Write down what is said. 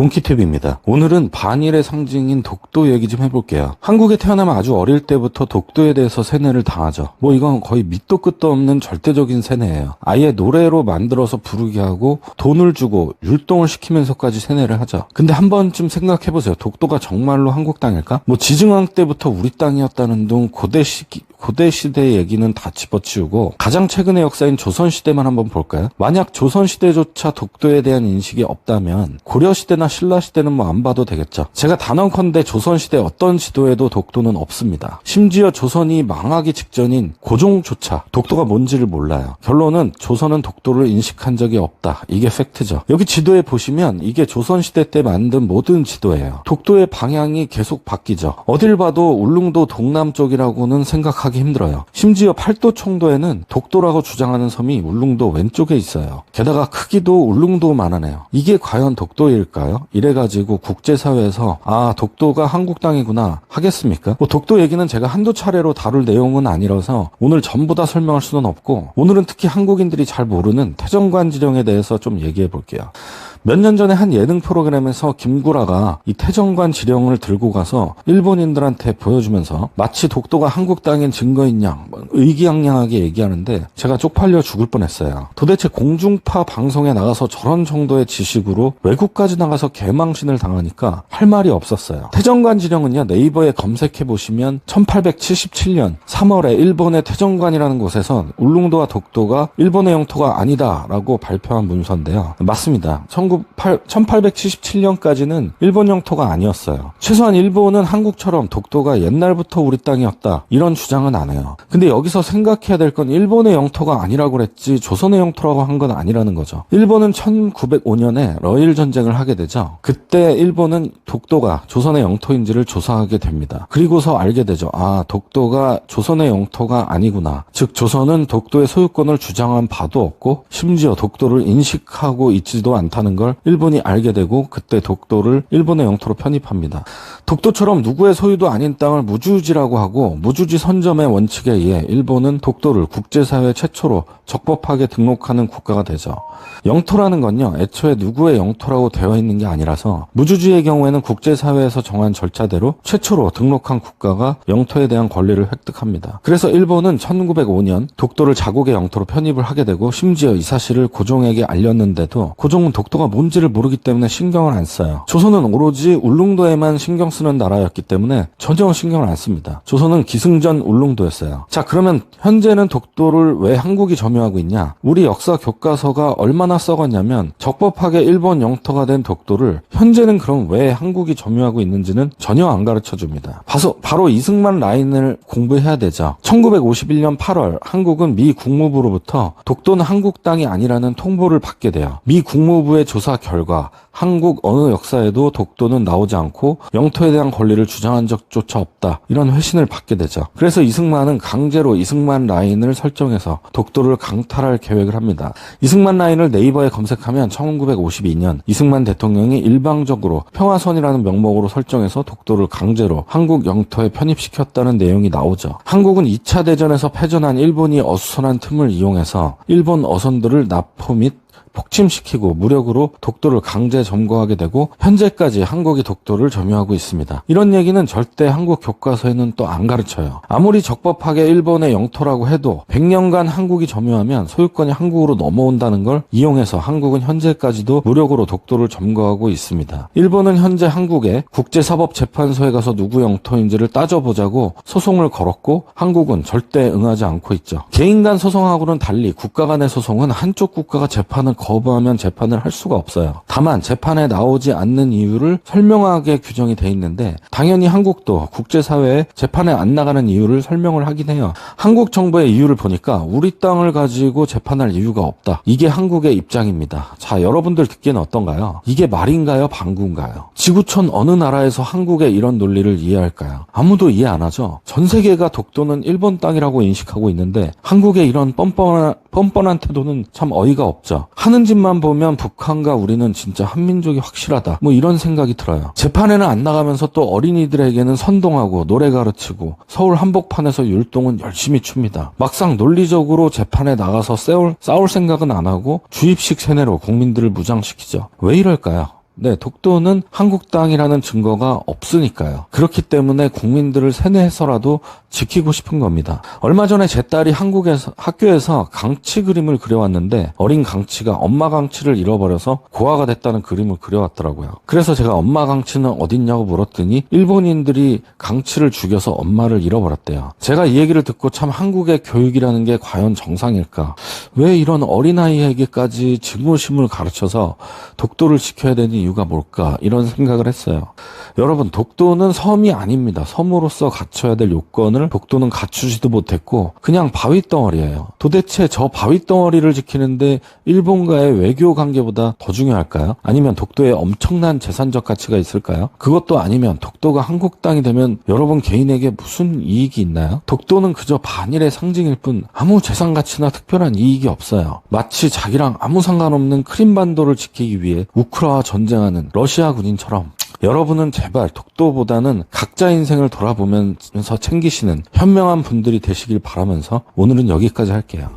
몽키TV입니다. 오늘은 반일의 상징인 독도 얘기 좀 해볼게요. 한국에 태어나면 아주 어릴 때부터 독도에 대해서 세뇌를 당하죠. 이건 거의 밑도 끝도 없는 절대적인 세뇌예요. 아예 노래로 만들어서 부르게 하고 돈을 주고 율동을 시키면서까지 세뇌를 하죠. 근데 한 번쯤 생각해보세요. 독도가 정말로 한국 땅일까? 지증왕 때부터 우리 땅이었다는 둥 고대 시대 얘기는 다 집어치우고 가장 최근의 역사인 조선시대만 한번 볼까요? 만약 조선시대조차 독도에 대한 인식이 없다면 고려시대나 신라시대는 안 봐도 되겠죠. 제가 단언컨대 조선시대 어떤 지도에도 독도는 없습니다. 심지어 조선이 망하기 직전인 고종조차 독도가 뭔지를 몰라요. 결론은 조선은 독도를 인식한 적이 없다. 이게 팩트죠. 여기 지도에 보시면 이게 조선시대 때 만든 모든 지도예요. 독도의 방향이 계속 바뀌죠. 어딜 봐도 울릉도 동남쪽이라고는 생각하기 힘들어요. 심지어 팔도 청도에는 독도라고 주장하는 섬이 울릉도 왼쪽에 있어요. 게다가 크기도 울릉도만하네요. 이게 과연 독도일까요? 이래가지고 국제사회에서 독도가 한국 땅이구나 하겠습니까? 독도 얘기는 제가 한두 차례로 다룰 내용은 아니라서 오늘 전부 다 설명할 수는 없고, 오늘은 특히 한국인들이 잘 모르는 태정관 지령에 대해서 좀 얘기해 볼게요. 몇 년 전에 한 예능 프로그램에서 김구라가 이 태정관 지령을 들고 가서 일본인들한테 보여주면서 마치 독도가 한국 땅인 증거인 양 의기양양하게 얘기하는데 제가 쪽팔려 죽을 뻔했어요. 도대체 공중파 방송에 나가서 저런 정도의 지식으로 외국까지 나가서 개망신을 당하니까 할 말이 없었어요. 태정관 지령은요, 네이버에 검색해보시면 1877년 3월에 일본의 태정관이라는 곳에서 울릉도와 독도가 일본의 영토가 아니다라고 발표한 문서인데요. 맞습니다. 1877년까지는 일본 영토가 아니었어요. 최소한 일본은 한국처럼 독도가 옛날부터 우리 땅이었다 이런 주장은 안 해요. 근데 여기서 생각해야 될 건 일본의 영토가 아니라고 그랬지 조선의 영토라고 한 건 아니라는 거죠. 일본은 1905년에 러일 전쟁을 하게 되죠. 그때 일본은 독도가 조선의 영토인지를 조사하게 됩니다. 그리고서 알게 되죠. 독도가 조선의 영토가 아니구나. 즉 조선은 독도의 소유권을 주장한 바도 없고 심지어 독도를 인식하고 있지도 않다는 걸 일본이 알게 되고 그때 독도를 일본의 영토로 편입합니다. 독도처럼 누구의 소유도 아닌 땅을 무주지라고 하고 무주지 선점의 원칙에 의해 일본은 독도를 국제사회 최초로 적법하게 등록하는 국가가 되죠. 영토라는 건요, 애초에 누구의 영토라고 되어 있는 게 아니라서 무주지의 경우에는 국제사회에서 정한 절차대로 최초로 등록한 국가가 영토에 대한 권리를 획득합니다. 그래서 일본은 1905년 독도를 자국의 영토로 편입을 하게 되고 심지어 이 사실을 고종에게 알렸는데도 고종은 독도가 뭔지를 모르기 때문에 신경을 안 써요. 조선은 오로지 울릉도에만 신경 쓰는 나라였기 때문에 전혀 신경을 안 씁니다. 조선은 기승전 울릉도였어요. 자, 그러면 현재는 독도를 왜 한국이 점유하고 있냐? 우리 역사 교과서가 얼마나 썩었냐면 적법하게 일본 영토가 된 독도를 현재는 그럼 왜 한국이 점유하고 있는지는 전혀 안 가르쳐줍니다. 바로 이승만 라인을 공부해야 되죠. 1951년 8월 한국은 미 국무부로부터 독도는 한국 땅이 아니라는 통보를 받게 돼요. 미 국무부의 조사 결과 한국 어느 역사에도 독도는 나오지 않고 영토에 대한 권리를 주장한 적조차 없다. 이런 회신을 받게 되죠. 그래서 이승만은 강제로 이승만 라인을 설정해서 독도를 강탈할 계획을 합니다. 이승만 라인을 네이버에 검색하면 1952년 이승만 대통령이 일방적으로 평화선이라는 명목으로 설정해서 독도를 강제로 한국 영토에 편입시켰다는 내용이 나오죠. 한국은 2차 대전에서 패전한 일본이 어수선한 틈을 이용해서 일본 어선들을 납포 및 폭침시키고 무력으로 독도를 강제 점거하게 되고 현재까지 한국이 독도를 점유하고 있습니다. 이런 얘기는 절대 한국 교과서에는 또 안 가르쳐요. 아무리 적법하게 일본의 영토라고 해도 100년간 한국이 점유하면 소유권이 한국으로 넘어온다는 걸 이용해서 한국은 현재까지도 무력으로 독도를 점거하고 있습니다. 일본은 현재 한국에 국제사법재판소에 가서 누구 영토인지를 따져보자고 소송을 걸었고 한국은 절대 응하지 않고 있죠. 개인 간 소송하고는 달리 국가 간의 소송은 한쪽 국가가 재판을 거부하면 재판을 할 수가 없어요. 다만 재판에 나오지 않는 이유를 설명하게 규정이 돼 있는데 당연히 한국도 국제사회에 재판에 안 나가는 이유를 설명을 하긴 해요. 한국 정부의 이유를 보니까 우리 땅을 가지고 재판할 이유가 없다. 이게 한국의 입장입니다. 자, 여러분들 듣기에는 어떤가요? 이게 말인가요? 방구인가요? 지구촌 어느 나라에서 한국의 이런 논리를 이해할까요? 아무도 이해 안 하죠. 전 세계가 독도는 일본 땅이라고 인식하고 있는데 한국의 이런 뻔뻔한 태도는 참 어이가 없죠. 하는 짓만 보면 북한과 우리는 진짜 한민족이 확실하다. 이런 생각이 들어요. 재판에는 안 나가면서 또 어린이들에게는 선동하고 노래 가르치고 서울 한복판에서 율동은 열심히 춥니다. 막상 논리적으로 재판에 나가서 싸울 생각은 안 하고 주입식 세뇌로 국민들을 무장시키죠. 왜 이럴까요? 네, 독도는 한국 땅이라는 증거가 없으니까요. 그렇기 때문에 국민들을 세뇌해서라도 지키고 싶은 겁니다. 얼마 전에 제 딸이 학교에서 강치 그림을 그려왔는데 어린 강치가 엄마 강치를 잃어버려서 고아가 됐다는 그림을 그려왔더라고요. 그래서 제가 엄마 강치는 어딨냐고 물었더니 일본인들이 강치를 죽여서 엄마를 잃어버렸대요. 제가 이 얘기를 듣고 참 한국의 교육이라는 게 과연 정상일까? 왜 이런 어린아이에게까지 증오심을 가르쳐서 독도를 지켜야 되는 이유가 뭘까? 이런 생각을 했어요. 여러분, 독도는 섬이 아닙니다. 섬으로서 갖춰야 될 요건을 독도는 갖추지도 못했고 그냥 바위덩어리예요. 도대체 저 바위덩어리를 지키는데 일본과의 외교 관계보다 더 중요할까요? 아니면 독도에 엄청난 재산적 가치가 있을까요? 그것도 아니면 독도가 한국 땅이 되면 여러분 개인에게 무슨 이익이 있나요? 독도는 그저 반일의 상징일 뿐 아무 재산 가치나 특별한 이익이 없어요. 마치 자기랑 아무 상관없는 크림반도를 지키기 위해 우크라와 전쟁하는 러시아 군인처럼. 여러분은 제발 독도보다는 각자 인생을 돌아보면서 챙기시는 현명한 분들이 되시길 바라면서 오늘은 여기까지 할게요.